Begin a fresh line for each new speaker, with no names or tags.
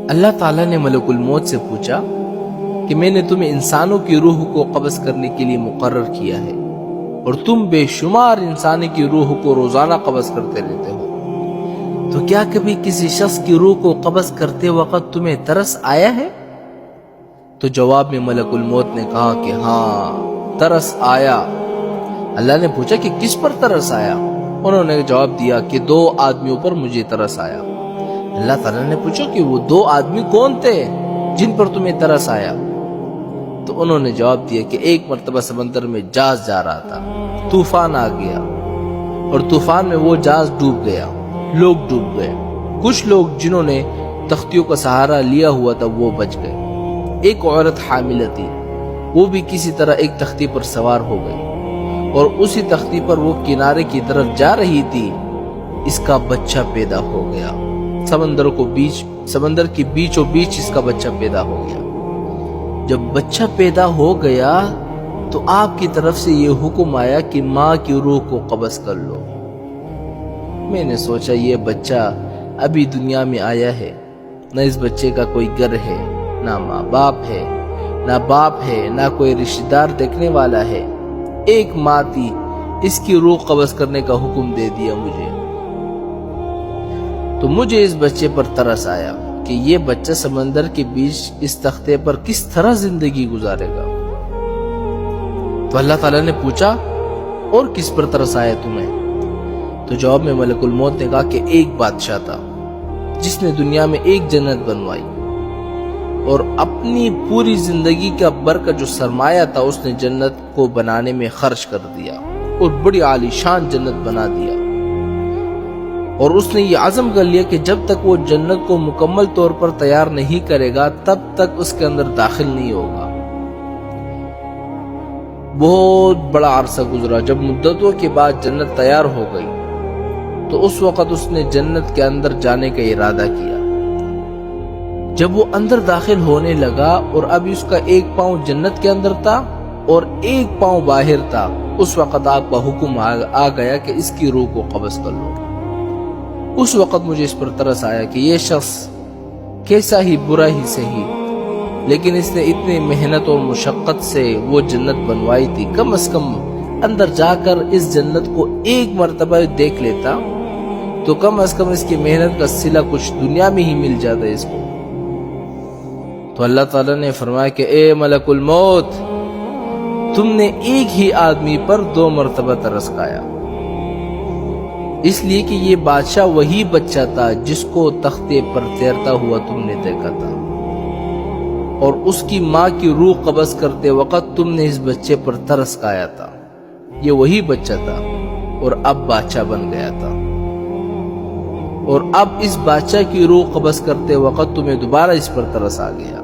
اللہ تعالیٰ نے ملک الموت سے پوچھا کہ میں نے تمہیں انسانوں کی روح کو قبض کرنے کے لیے مقرر کیا ہے اور تم بے شمار انسانی کی روح کو روزانہ قبض کرتے رہتے ہو، تو کیا کبھی کسی شخص کی روح کو قبض کرتے وقت تمہیں ترس آیا ہے؟ تو جواب میں ملک الموت نے کہا کہ ہاں، ترس آیا۔ اللہ نے پوچھا کہ کس پر ترس آیا؟ انہوں نے جواب دیا کہ 2 آدمیوں پر مجھے ترس آیا۔ اللہ تعالیٰ نے پوچھا کہ وہ 2 آدمی کون تھے جن پر تمہیں ترس آیا؟ تو انہوں نے جواب دیا کہ ایک مرتبہ سمندر میں جہاز جا رہا تھا، طوفان آ گیا اور طوفان میں وہ جہاز ڈوب گیا، لوگ ڈوب گئے، کچھ لوگ جنہوں نے تختیوں کا سہارا لیا ہوا تھا وہ بچ گئے، ایک عورت حاملہ تھی، وہ بھی کسی طرح ایک تختی پر سوار ہو گئی اور اسی تختی پر وہ کنارے کی طرف جا رہی تھی، اس کا بچہ پیدا ہو گیا، سمندر کے بیچوں بیچ اس کا بچہ پیدا ہو گیا۔ جب بچہ پیدا ہو گیا تو آپ کی طرف سے یہ حکم آیا کہ ماں کی روح کو قبض کر لو۔ میں نے سوچا یہ بچہ ابھی دنیا میں آیا ہے، نہ اس بچے کا کوئی گھر ہے، نہ ماں باپ ہے، نہ باپ ہے، نہ کوئی رشتہ دار دیکھنے والا ہے، ایک ماں تھی، اس کی روح قبض کرنے کا حکم دے دیا مجھے۔ تو مجھے اس بچے پر ترس آیا کہ یہ بچہ سمندر کے بیچ اس تختے پر کس طرح زندگی گزارے گا۔ تو اللہ تعالیٰ نے پوچھا اور کس پر ترس آیا تمہیں؟ تو جواب میں ملک الموت نے کہا کہ ایک بادشاہ تھا جس نے دنیا میں ایک جنت بنوائی اور اپنی پوری زندگی کا بھر جو سرمایہ تھا اس نے جنت کو بنانے میں خرچ کر دیا اور بڑی عالی شان جنت بنا دیا، اور اس نے یہ عزم کر لیا کہ جب تک وہ جنت کو مکمل طور پر تیار نہیں کرے گا تب تک اس کے اندر داخل نہیں ہوگا۔ بہت بڑا عرصہ گزرا، جب مدتوں کے بعد جنت تیار ہو گئی تو اس وقت اس نے جنت کے اندر جانے کا ارادہ کیا۔ جب وہ اندر داخل ہونے لگا اور اب اس کا ایک پاؤں جنت کے اندر تھا اور ایک پاؤں باہر تھا، اس وقت آپ کا حکم آ گیا کہ اس کی روح کو قبض کر لو۔ اس وقت مجھے اس پر ترس آیا کہ یہ شخص کیسا ہی برا ہی صحیح، لیکن اس نے اتنی محنت اور مشقت سے وہ جنت بنوائی تھی، کم از کم اندر جا کر اس جنت کو ایک مرتبہ دیکھ لیتا تو کم از کم اس کی محنت کا صلہ کچھ دنیا میں ہی مل جاتا ہے اس کو۔ تو اللہ تعالیٰ نے فرمایا کہ اے ملک الموت، تم نے ایک ہی آدمی پر 2 مرتبہ ترس کھایا، اس لیے کہ یہ بادشاہ وہی بچہ تھا جس کو تختے پر تیرتا ہوا تم نے دیکھا تھا، اور اس کی ماں کی روح قبض کرتے وقت تم نے اس بچے پر ترس کھایا تھا، یہ وہی بچہ تھا اور اب بادشاہ بن گیا تھا، اور اب اس بادشاہ کی روح قبض کرتے وقت تمہیں دوبارہ اس پر ترس آ گیا۔